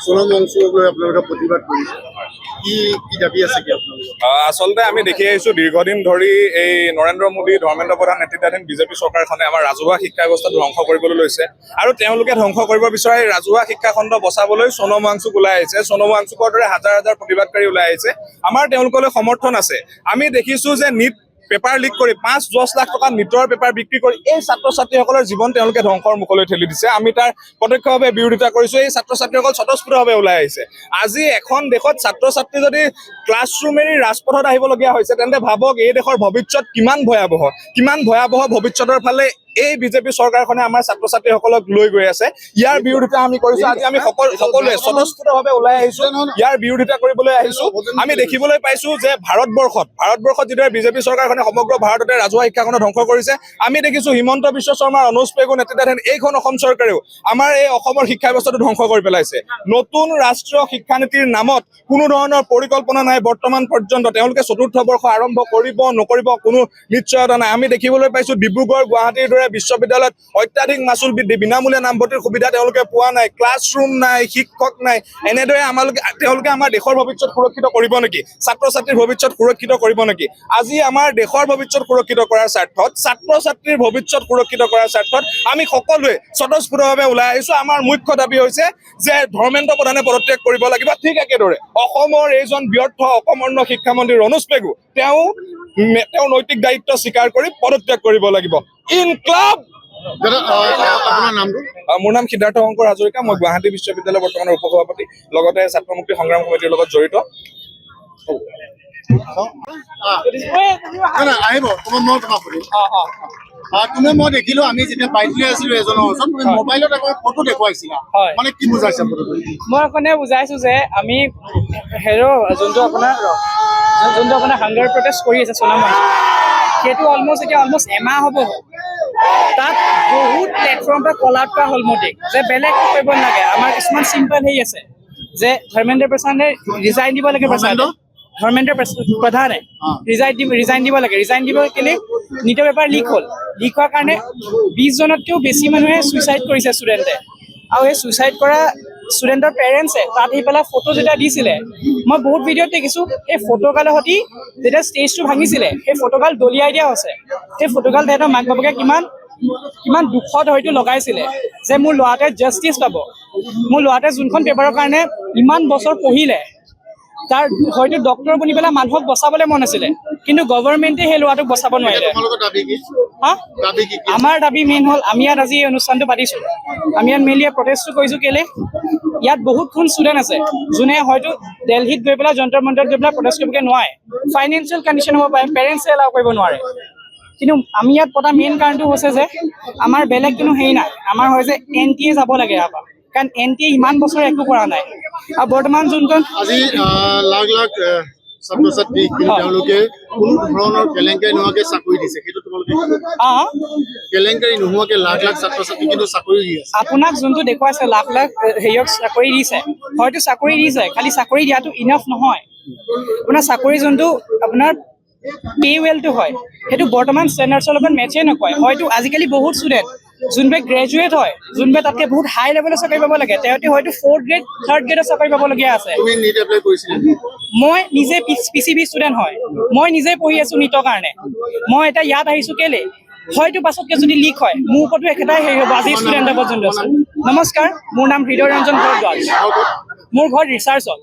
সোণম ৱাংচুকক লৈ আপোনালোকে প্ৰতিবাদ কৰিছে কি দাবী আছে কি আপোনালোকৰ? আচলতে আমি দেখি আহিছো দীৰ্ঘদিন ধৰি এই নৰেন্দ্ৰ মোদী ধৰ্মেন্দ্ৰ প্ৰধান নেতৃত্বাধীন বিজেপি চৰকাৰখনে আমাৰ ৰাজহুৱা শিক্ষা ব্যৱস্থা ধ্বংস কৰিবলৈ লৈছে আৰু তেওঁলোকে ধ্বংস কৰিব বিচৰা এই ৰাজহুৱা শিক্ষা খণ্ড বচাবলৈ সোণম ৱাংচুক ওলাই আহিছে। সোণম ৱাংচুকৰ দৰে হাজাৰ হাজাৰ প্ৰতিবাদকাৰী ওলাই আহিছে। আমাৰ তেওঁলোকলৈ সমৰ্থন আছে। আমি দেখিছো যে নিট পেপাৰ লিক কৰি ৫-১০ লাখ টকা নিটৰ পেপাৰ বিক্ৰী কৰি এই ছাত্ৰ ছাত্ৰীসকলৰ জীৱন তেওঁলোকে ধ্বংসৰ মুখলৈ ঠেলি দিছে। আমি তাৰ প্ৰত্যক্ষভাৱে বিৰোধিতা কৰিছো। এই ছাত্ৰ ছাত্ৰীসকল স্বতঃস্ফূৰ্তভাৱে ওলাই আহিছে। আজি এখন দেশত ছাত্ৰ ছাত্ৰী যদি ক্লাছৰুম এৰি ৰাজপথত আহিবলগীয়া হৈছে তেন্তে ভাবক এই দেশৰ ভৱিষ্যত কিমান ভয়াৱহ ভৱিষ্যতৰ ফালে এই বিজেপি চৰকাৰখনে আমাৰ ছাত্ৰ ছাত্ৰীসকলক লৈ গৈ আছে। ইয়াৰ বিৰোধিতা আমি কৰিছো। আজি আমি সকলোৱে স্বতঃস্ফূৰ্তভাৱে ওলাই আহিছো। ইয়াৰ বিৰোধিতা কৰিবলৈ আহিছো। আমি দেখিবলৈ পাইছো যে ভাৰতবৰ্ষত যিদৰে বিজেপি চৰকাৰখনে সমগ্ৰ ভাৰততে ৰাজহুৱা শিক্ষাখণ্ড ধ্বংস কৰিছে। আমি দেখিছো হিমন্ত বিশ্ব শৰ্মা, অনুজ পেগু নেতৃত্বাধীন এইখন অসম চৰকাৰেও আমাৰ এই অসমৰ শিক্ষা ব্যৱস্থাটো ধ্বংস কৰি পেলাইছে। নতুন ৰাষ্ট্ৰীয় শিক্ষানীতিৰ নামত কোনো ধৰণৰ পৰিকল্পনা নাই বৰ্তমান পৰ্যন্ত। তেওঁলোকে চতুৰ্থ বৰ্ষ আৰম্ভ কৰিব নকৰিব কোনো নিশ্চয়তা নাই। আমি দেখিবলৈ পাইছো ডিব্ৰুগড়, গুৱাহাটীৰ দৰে বিশ্ববিদ্যালয়ত অত্যাধিক মাচুল বৃদ্ধি, বিনামূলীয়া নামভৰ্তিৰ সুবিধা তেওঁলোকে পোৱা নাই, ক্লাছৰুম নাই, শিক্ষক নাই। এনেদৰে তেওঁলোকে আমাৰ দেশৰ ভৱিষ্যত সুৰক্ষিত কৰিব নেকি? ছাত্ৰ ছাত্ৰীৰ ভৱিষ্যত সুৰক্ষিত কৰিব নেকি? আজি আমাৰ দেশৰ ভৱিষ্যত সুৰক্ষিত কৰাৰ স্বাৰ্থত, ছাত্ৰ ছাত্ৰীৰ ভৱিষ্যত সুৰক্ষিত কৰাৰ স্বাৰ্থত আমি সকলোৱে স্বতঃস্ফূৰ্তভাৱে ওলাই আহিছো। আমাৰ মুখ্য দাবী হৈছে যে ধৰ্মেন্দ্ৰ প্ৰধানে পদত্যাগ কৰিব লাগিব। ঠিক একেদৰে অসমৰ এইজন ব্যৰ্থ অকৰ্মণ্য শিক্ষামন্ত্ৰী অনুজ পেগু তেওঁ নৈতিক দায়িত্ব স্বীকাৰ কৰি পদত্যাগ কৰিব লাগিব। ইনক্লাব। মোৰ নাম সিদ্ধাৰ্থ শংকৰ হাজৰিকা। মই গুৱাহাটী বিশ্ববিদ্যালয়ৰ বৰ্তমানৰ উপসভাপতি, লগতে ছাত্ৰ মুক্তি সংগ্ৰাম সমিতিৰ লগত জড়িত। মই দেখিলো আমি যেতিয়া বাইক লৈ আছিলো এজনৰ ওচৰত তুমি মোবাইলত এখন ফটো দেখুৱাইছিলা, মানে কি বুজাইছা? মই মানে বুজাইছো যে আমি যোনটো আপোনাৰ হাংগাৰ প্ৰটেষ্ট কৰি আছে সোণম ৱাংচুক, সেইটো অলমষ্ট এমাহ হ'ব। তাত বহুত প্লেটফৰ্ম পৰা কল আউট কৰা হ'ল মোদীক যে বেলেগ কৰিব নালাগে। আমাৰ কিছুমান চিম্পল হেৰি আছে যে ধৰ্মেন্দ্ৰ প্ৰধানে ৰিজাইন দিব লাগে। ধৰ্মেন্দ্ৰ প্ৰধানে ৰিজাইন দিব লাগে। ৰিজাইন দিব কেলে? নিটৰ পেপাৰ লিক হ'ল। লিক হোৱাৰ কাৰণে 20 জনতকৈও বেছি মানুহে ছুইচাইড কৰিছে ষ্টুডেণ্টে। আৰু সেই ছুইচাইড কৰা ষ্টুডেণ্টৰ পেৰেণ্টছে তাত আহি পেলাই ফটো যেতিয়া দিছিলে, মই বহুত ভিডিঅ'ত দেখিছোঁ সেই ফটোগালৰ সৈতে যেতিয়া ষ্টেজটো ভাঙিছিলে সেই ফটোগাল দলিয়াই দিয়া হৈছে। সেই ফটোগাল তেহেঁতৰ মাক বাপেকে কিমান দুখত হয়তো লগাইছিলে যে মোৰ ল'ৰাটোৱে জাষ্টিছ পাব, মোৰ ল'ৰাটোৱে যোনখন পেপাৰৰ কাৰণে ইমান বছৰ পঢ়িলে, তাৰ হয়তো ডক্টৰ বনি পেলাই মানুহক বচাবলৈ মন আছিলে, কিন্তু গভৰ্ণমেণ্টে সেই ল'ৰাটোক বচাব নোৱাৰিলে। আমাৰ দাবী মেইন হ'ল, আমি ইয়াত আজি এই অনুষ্ঠানটো পাতিছোঁ। আমি ইয়াত মেইনলি প্ৰটেষ্টটো কৰিছোঁ কেলে? ইয়াত বহুতখন ষ্টুডেণ্ট আছে যোনে হয়তো দিল্লীত গৈ পেলাই যন্ত্ৰ মন্ত্ৰত গৈ পেলাই প্ৰটেষ্ট কৰিবগৈ নোৱাৰে। ফাইনেন্সিয়েল কণ্ডিশ্যন হ'ব পাৰে, পেৰেণ্টছে এলাউ কৰিব নোৱাৰে। কিন্তু আমি ইয়াত পতা মেইন কাৰণটো হৈছে যে আমাৰ বেলেগ কোনো হেৰি নাই। আমাৰ হয় যে NTA যাব লাগে ইয়াৰ পৰা, কাৰণ NTA ইমান বছৰ একো কৰা নাই। আৰু বৰ্তমান যোনখন আজি লাখ লাখ ছাত্ৰ ছাত্ৰী তেওঁলোকে কোনো ধৰণৰ কেলেংকাৰী নোহোৱাকে চাকৰি দিছে, সেইটো তোমালোকে কেলেংকাৰী নোহোৱাকে লাখ লাখ ছাত্ৰ ছাত্ৰী কিন্তু চাকৰি দি আছে। আপোনাক যোনটো দেখুৱাইছে লাখ লাখ হেৰিয়ক চাকৰি দিছে, হয়তো চাকৰি দিছে, খালি চাকৰি দিয়াটো ইনাফ নহয়। আপোনাৰ চাকৰি যোনটো আপোনাৰ পে ৱেলটো হয় সেইটো বৰ্তমান ষ্টেণ্ডাৰ্ডছৰ লগত মেচেই নকৰে। হয়তো আজিকালি বহুত ষ্টুডেণ্ট যোনবোৰে গ্ৰেজুৱেট হয়, যোনবোৰে তাতকৈ বহুত হাই লেভেলৰ চাকৰি পাব লাগে, তেওঁলোকে হয়তো 4th গ্ৰেড 3rd গ্ৰেডৰ চাকৰি পাবলগীয়া আছে। মই নিজে PCB ষ্টুডেণ্ট হয়, মই নিজে পঢ়ি আছোঁ নিটৰ কাৰণে। মই এতিয়া ইয়াত আহিছোঁ কেলে? হয়তো পাছতকৈ যদি লিক হয় মোৰ ওপৰতো একেটাই হেৰি হ'ব। আজি ষ্টুডেণ্টৰ ওপৰত যোনটো আছে। নমস্কাৰ, মোৰ নাম হৃদয় ৰঞ্জন ভৰদ্বাজ। মোৰ ঘৰ ৰিচাৰ্চত।